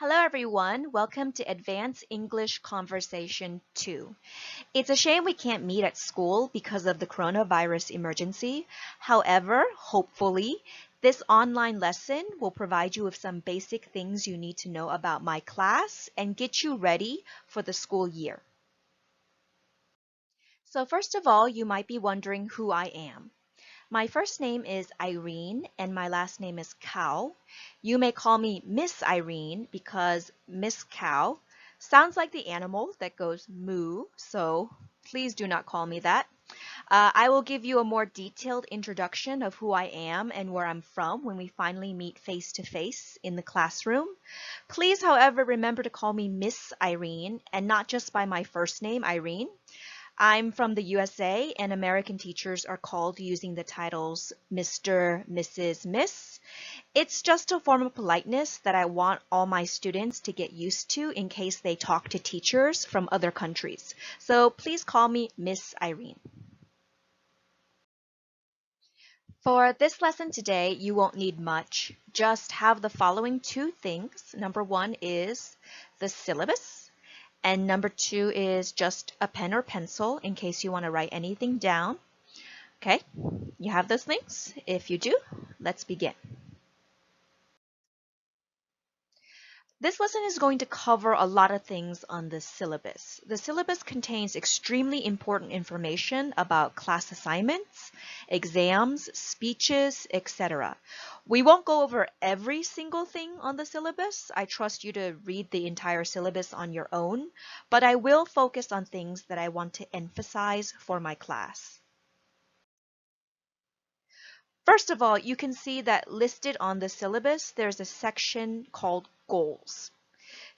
Hello everyone, welcome to Advanced English Conversation 2. It's a shame we can't meet at school because of the coronavirus emergency. However, hopefully, this online lesson will provide you with some basic things you need to know about my class and get you ready for the school year. So first of all, you might be wondering who I am. My first name is Irene and my last name is Cow. You may call me Miss Irene because Miss Cow sounds like the animal that goes moo, so please do not call me that. I will give you a more detailed introduction of who I am and where I'm from when we finally meet face to face in the classroom. Please, however, remember to call me Miss Irene and not just by my first name, Irene. I'm from the USA and American teachers are called using the titles Mr., Mrs., Miss. It's just a form of politeness that I want all my students to get used to in case they talk to teachers from other countries. So please call me Miss Irene. For this lesson today, you won't need much. Just have the following two things. Number one is the syllabus. And number two is just a pen or pencil in case you want to write anything down. Okay, you have those things? If you do, let's begin. This lesson is going to cover a lot of things on the syllabus. The syllabus contains extremely important information about class assignments, exams, speeches, etc. We won't go over every single thing on the syllabus. I trust you to read the entire syllabus on your own, but I will focus on things that I want to emphasize for my class. First of all, you can see that listed on the syllabus, there's a section called goals.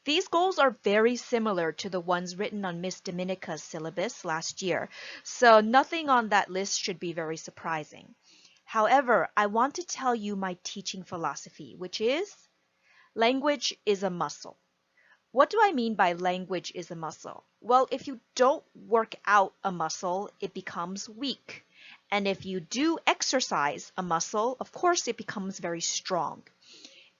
These goals are very similar to the ones written on Miss Dominica's syllabus last year, so nothing on that list should be very surprising. However, I want to tell you my teaching philosophy, which is language is a muscle. What do I mean by language is a muscle? Well, if you don't work out a muscle, it becomes weak. And if you do exercise a muscle, of course, it becomes very strong.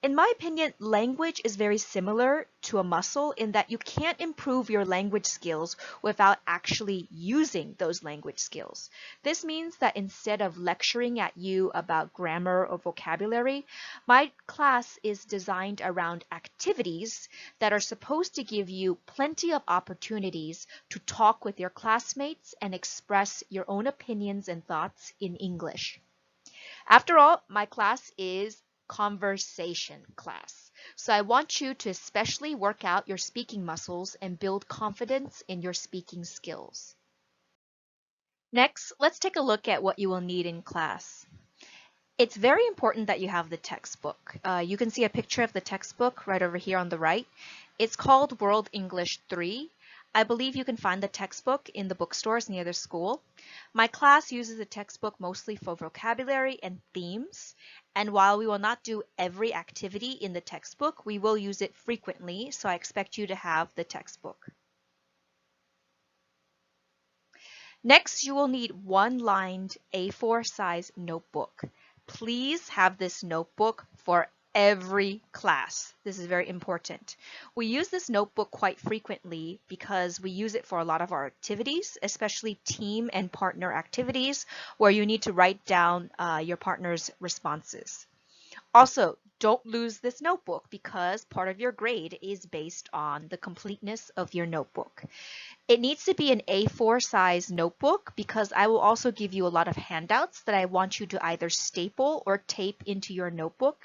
In my opinion, language is very similar to a muscle in that you can't improve your language skills without actually using those language skills. This means that instead of lecturing at you about grammar or vocabulary, my class is designed around activities that are supposed to give you plenty of opportunities to talk with your classmates and express your own opinions and thoughts in English. After all, my class is conversation class. So I want you to especially work out your speaking muscles and build confidence in your speaking skills. Next, let's take a look at what you will need in class. It's very important that you have the textbook. You can see a picture of the textbook right over here on the right. It's called World English 3. I believe you can find the textbook in the bookstores near the school. My class uses the textbook mostly for vocabulary and themes. And while we will not do every activity in the textbook, we will use it frequently, so I expect you to have the textbook. Next, you will need one-lined A4 size notebook. Please have this notebook for every class. This is very important. We use this notebook quite frequently because we use it for a lot of our activities, especially team and partner activities where you need to write down your partner's responses. Also, don't lose this notebook because part of your grade is based on the completeness of your notebook. It needs to be an A4 size notebook because I will also give you a lot of handouts that I want you to either staple or tape into your notebook,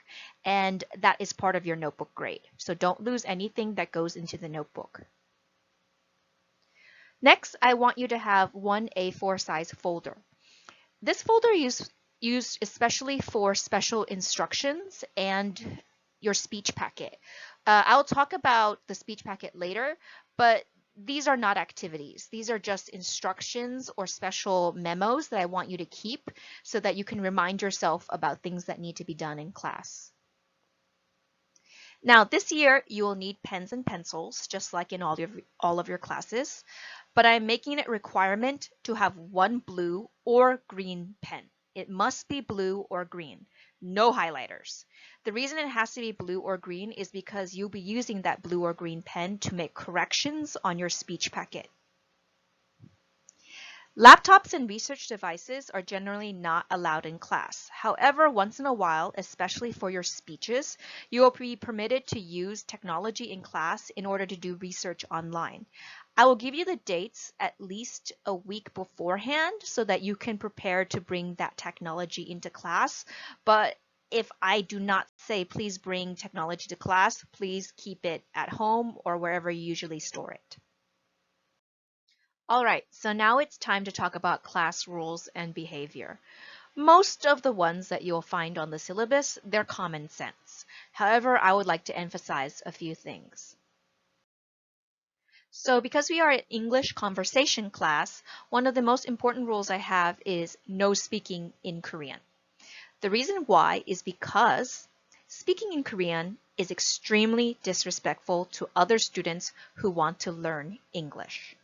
and that is part of your notebook grade. So don't lose anything that goes into the notebook. Next, I want you to have one A4 size folder. This folder is used especially for special instructions and your speech packet. I'll talk about the speech packet later, but these are not activities. These are just instructions or special memos that I want you to keep so that you can remind yourself about things that need to be done in class. Now, this year, you will need pens and pencils, just like in all of your classes, but I'm making it a requirement to have one blue or green pen. It must be blue or green. no highlighters. The reason it has to be blue or green is because you'll be using that blue or green pen to make corrections on your speech packet. Laptops and research devices are generally not allowed in class. However, once in a while, especially for your speeches, you will be permitted to use technology in class in order to do research online. I will give you the dates at least a week beforehand so that you can prepare to bring that technology into class. But if I do not say please bring technology to class, please keep it at home or wherever you usually store it. All right, so now it's time to talk about class rules and behavior. Most of the ones that you'll find on the syllabus, they're common sense. However, I would like to emphasize a few things. So because we are an English conversation class, one of the most important rules I have is no speaking in Korean. The reason why is because speaking in Korean is extremely disrespectful to other students who want to learn English.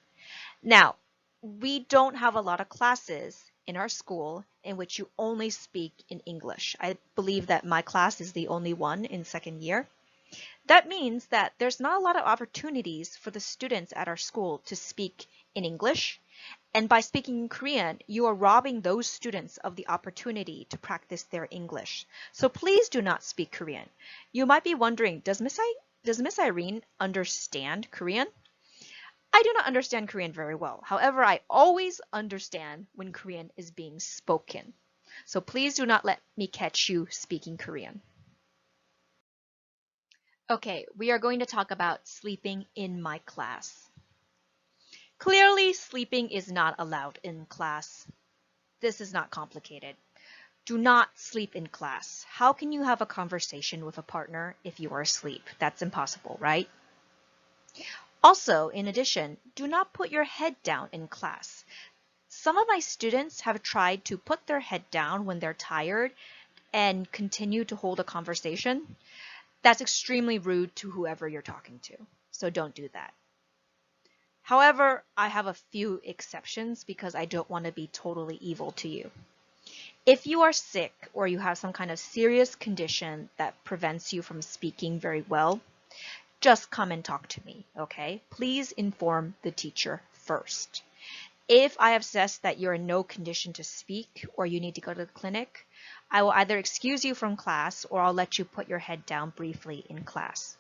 Now, we don't have a lot of classes in our school in which you only speak in English. I believe that my class is the only one in second year. That means that there's not a lot of opportunities for the students at our school to speak in English. And by speaking in Korean, you are robbing those students of the opportunity to practice their English. So please do not speak Korean. You might be wondering, does Miss Irene understand Korean? I do not understand Korean very well. However, I always understand when Korean is being spoken. So please do not let me catch you speaking Korean. Okay, we are going to talk about sleeping in my class. Clearly, sleeping is not allowed in class. This is not complicated. Do not sleep in class. How can you have a conversation with a partner if you are asleep? That's impossible, right? Also, in addition, do not put your head down in class. Some of my students have tried to put their head down when they're tired and continue to hold a conversation. That's extremely rude to whoever you're talking to, so don't do that. However, I have a few exceptions because I don't want to be totally evil to you. If you are sick or you have some kind of serious condition that prevents you from speaking very well, just come and talk to me, okay? Please inform the teacher first. If I have assessed that you're in no condition to speak or you need to go to the clinic, I will either excuse you from class or I'll let you put your head down briefly in class.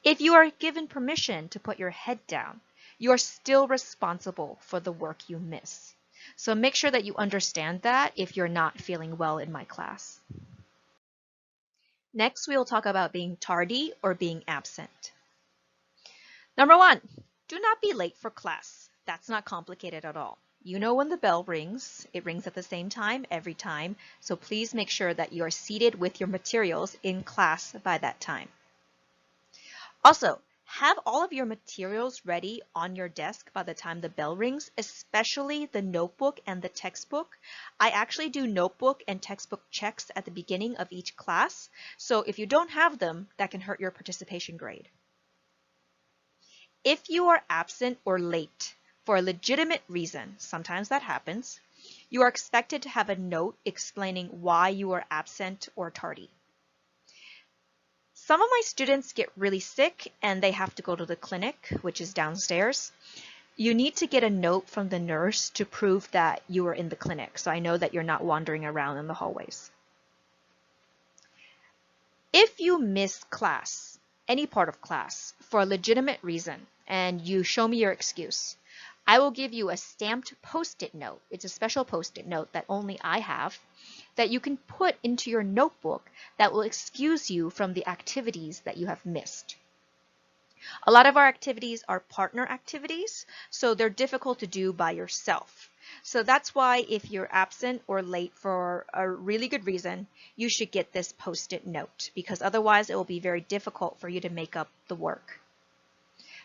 If you are given permission to put your head down, you are still responsible for the work you miss. So make sure that you understand that if you're not feeling well in my class. Next, we will talk about being tardy or being absent. Number 1, do not be late for class. That's not complicated at all. You know when the bell rings, it rings at the same time every time, so please make sure that you are seated with your materials in class by that time. Also, have all of your materials ready on your desk by the time the bell rings, especially the notebook and the textbook. I actually do notebook and textbook checks at the beginning of each class, so if you don't have them, that can hurt your participation grade. If you are absent or late for a legitimate reason, sometimes that happens, you are expected to have a note explaining why you are absent or tardy. Some of my students get really sick and they have to go to the clinic, which is downstairs. You need to get a note from the nurse to prove that you are in the clinic, so I know that you're not wandering around in the hallways. If you miss class, any part of class, for a legitimate reason, and you show me your excuse, I will give you a stamped Post-it note. It's a special Post-it note that only I have, that you can put into your notebook that will excuse you from the activities that you have missed. A lot of our activities are partner activities, so they're difficult to do by yourself. So that's why if you're absent or late for a really good reason, you should get this Post-it note, because otherwise it will be very difficult for you to make up the work.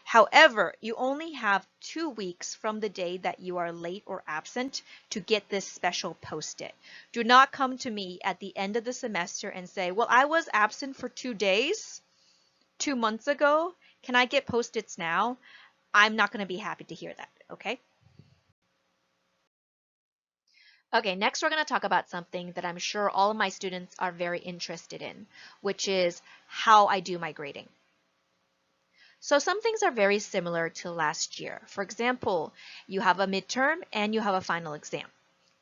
However, you only have 2 weeks from the day that you are late or absent to get this special Post-it. Do not come to me at the end of the semester and say, well, I was absent for 2 days, 2 months ago. Can I get Post-its now? I'm not going to be happy to hear that, okay? Okay, next we're going to talk about something that I'm sure all of my students are very interested in, which is how I do my grading. So some things are very similar to last year. For example, you have a midterm and you have a final exam.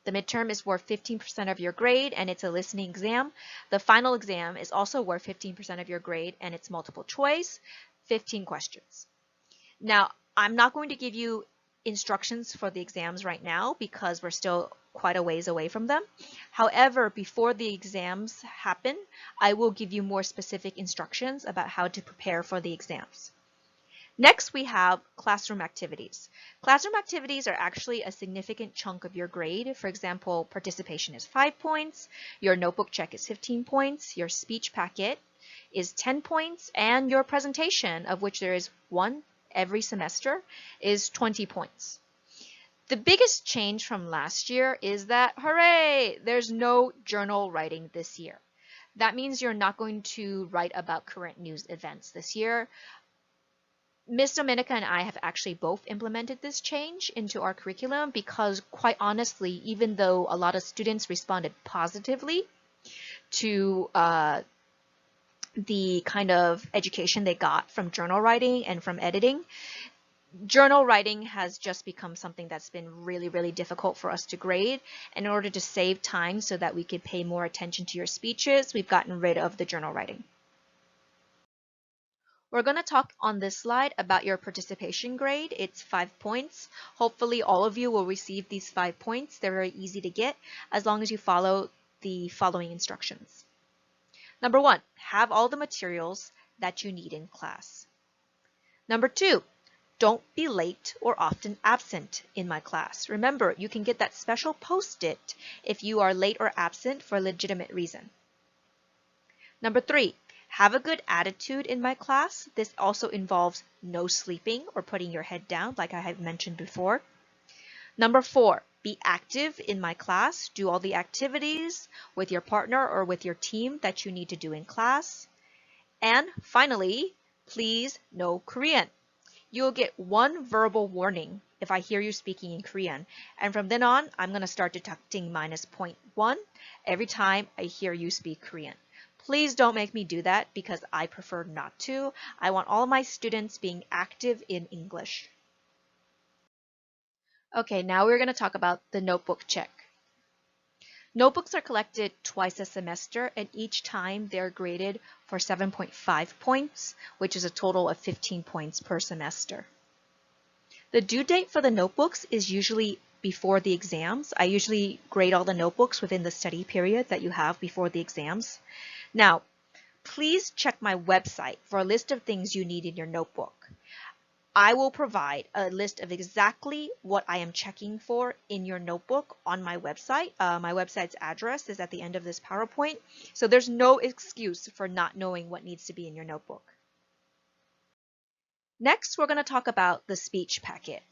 The midterm is worth 15% of your grade and it's a listening exam. The final exam is also worth 15% of your grade and it's multiple choice, 15 questions. Now, I'm not going to give you instructions for the exams right now because we're still quite a ways away from them. However, before the exams happen, I will give you more specific instructions about how to prepare for the exams. Next, we have classroom activities. Classroom activities are actually a significant chunk of your grade. For example, participation is 5 points, your notebook check is 15 points, your speech packet is 10 points, and your presentation, of which there is one every semester, is 20 points. The biggest change from last year is that, hooray, there's no journal writing this year. That means you're not going to write about current news events this year. Ms. Dominica and I have actually both implemented this change into our curriculum because, quite honestly, even though a lot of students responded positively to the kind of education they got from journal writing and from editing, journal writing has just become something that's been really, really difficult for us to grade. And in order to save time so that we could pay more attention to your speeches, we've gotten rid of the journal writing. We're going to talk on this slide about your participation grade. It's 5 points. Hopefully all of you will receive these 5 points. They're very easy to get as long as you follow the following instructions. Number 1, have all the materials that you need in class. Number 2, don't be late or often absent in my class. Remember, you can get that special post-it if you are late or absent for a legitimate reason. Number 3, have a good attitude in my class. This also involves no sleeping or putting your head down, like I have mentioned before. Number 4, be active in my class. Do all the activities with your partner or with your team that you need to do in class. And finally, please know Korean. You'll get one verbal warning if I hear you speaking in Korean. And from then on, I'm going to start deducting minus 0.1 every time I hear you speak Korean. Please don't make me do that because I prefer not to. I want all my students being active in English. Okay, now we're going to talk about the notebook check. Notebooks are collected twice a semester, and each time they're graded for 7.5 points, which is a total of 15 points per semester. The due date for the notebooks is usually before the exams. I usually grade all the notebooks within the study period that you have before the exams. Now, please check my website for a list of things you need in your notebook. I will provide a list of exactly what I am checking for in your notebook on my website. My website's address is at the end of this PowerPoint, so there's no excuse for not knowing what needs to be in your notebook. Next, we're going to talk about the speech packet.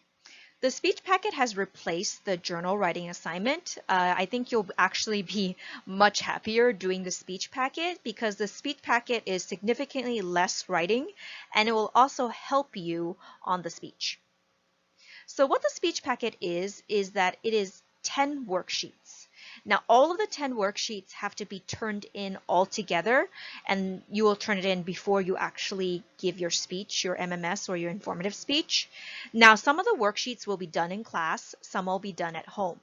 The speech packet has replaced the journal writing assignment. I think you'll actually be much happier doing the speech packet because the speech packet is significantly less writing and it will also help you on the speech. So what the speech packet is that it is 10 worksheets. Now all of the 10 worksheets have to be turned in all together and you will turn it in before you actually give your speech, your MMS or your informative speech. Now some of the worksheets will be done in class, some will be done at home.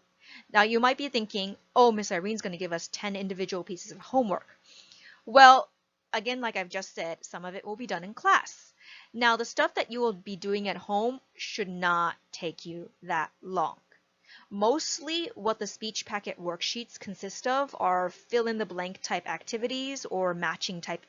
Now you might be thinking, oh, Miss Irene's going to give us 10 individual pieces of homework. Well, again, like I've just said, some of it will be done in class. Now the stuff that you will be doing at home should not take you that long. Mostly what the speech packet worksheets consist of are fill-in-the-blank type activities or matching type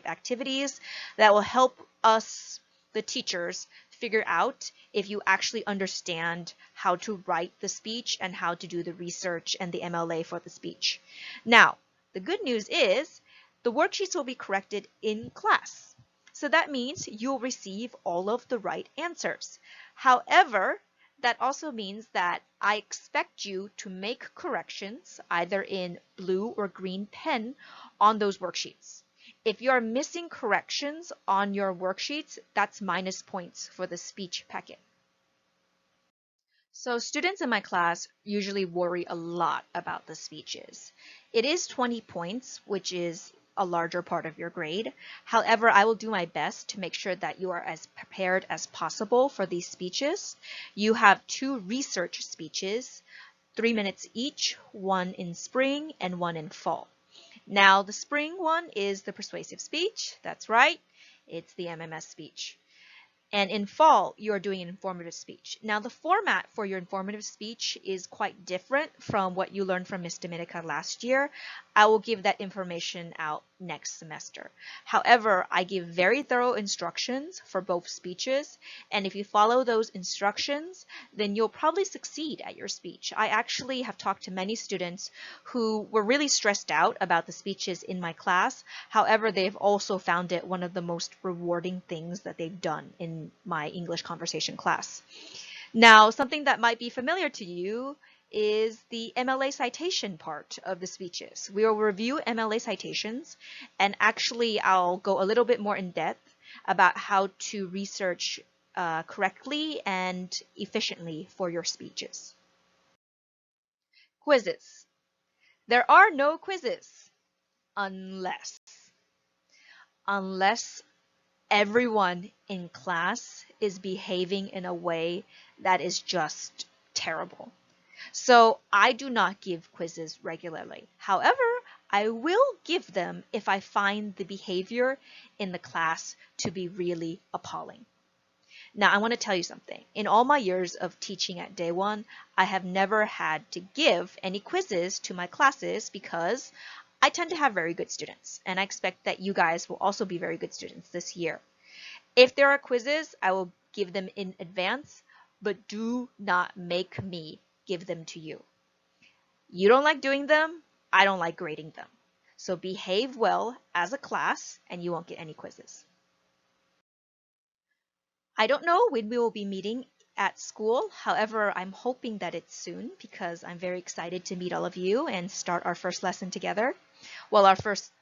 activities that will help us, the teachers, figure out if you actually understand how to write the speech and how to do the research and the MLA for the speech. Now, the good news is the worksheets will be corrected in class. So that means you'll receive all of the right answers. However, that also means that I expect you to make corrections either in blue or green pen on those worksheets. If you are missing corrections on your worksheets, that's minus points for the speech packet. So students in my class usually worry a lot about the speeches. It is 20 points, which is a larger part of your grade. However, I will do my best to make sure that you are as prepared as possible for these speeches. You have 2 research speeches, 3 minutes each, one in spring and one in fall. Now, the spring one is the persuasive speech. That's right. It's the MMS speech. And in fall, you're doing an informative speech. Now, the format for your informative speech is quite different from what you learned from Miss Dominica last year. I will give that information out next semester. However, I give very thorough instructions for both speeches, and if you follow those instructions, then you'll probably succeed at your speech. I actually have talked to many students who were really stressed out about the speeches in my class. However, they've also found it one of the most rewarding things that they've done in my English conversation class. Now, something that might be familiar to you is the MLA citation part of the speeches. We will review MLA citations, and actually I'll go a little bit more in depth about how to research correctly and efficiently for your speeches. Quizzes. There are no quizzes unless everyone in class is behaving in a way that is just terrible. So I do not give quizzes regularly. However, I will give them if I find the behavior in the class to be really appalling. Now, I want to tell you something. In all my years of teaching at Day 1, I have never had to give any quizzes to my classes because I tend to have very good students, and I expect that you guys will also be very good students this year. If there are quizzes, I will give them in advance, but do not make me give them to you. You don't like doing them, I don't like grading them. So behave well as a class, and you won't get any quizzes. I don't know when we will be meeting at school. However, I'm hoping that it's soon because I'm very excited to meet all of you and start our first lesson together. Well, our first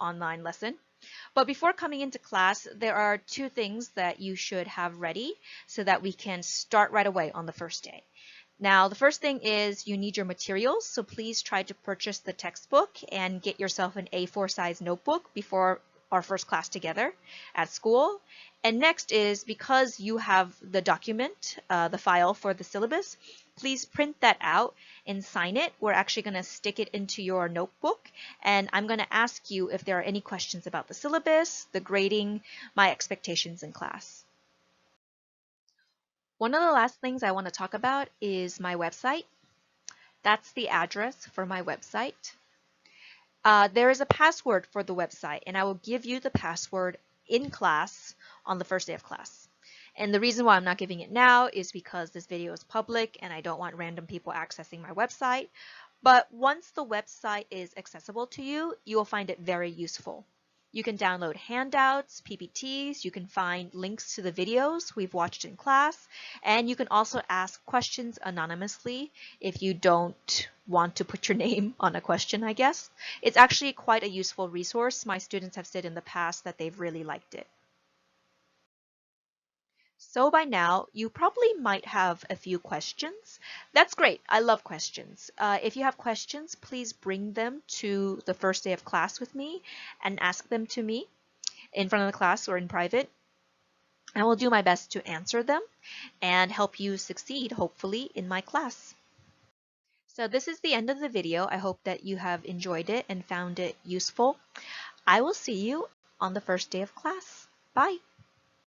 online lesson. But before coming into class, there are 2 things that you should have ready so that we can start right away on the first day. Now, the first thing is you need your materials, so please try to purchase the textbook and get yourself an A4 size notebook before our first class together at school. And next is, because you have the document, the file for the syllabus, please print that out and sign it. We're actually going to stick it into your notebook, and I'm going to ask you if there are any questions about the syllabus, the grading, my expectations in class. One of the last things I want to talk about is my website. That's the address for my website. There is a password for the website, and I will give you the password in class on the first day of class. And the reason why I'm not giving it now is because this video is public and I don't want random people accessing my website. But once the website is accessible to you, you will find it very useful. You can download handouts, PPTs, you can find links to the videos we've watched in class, and you can also ask questions anonymously if you don't want to put your name on a question, I guess. It's actually quite a useful resource. My students have said in the past that they've really liked it. So by now, you probably might have a few questions. That's great. I love questions. If you have questions, please bring them to the first day of class with me and ask them to me in front of the class or in private. I will do my best to answer them and help you succeed, hopefully, in my class. So this is the end of the video. I hope that you have enjoyed it and found it useful. I will see you on the first day of class. Bye.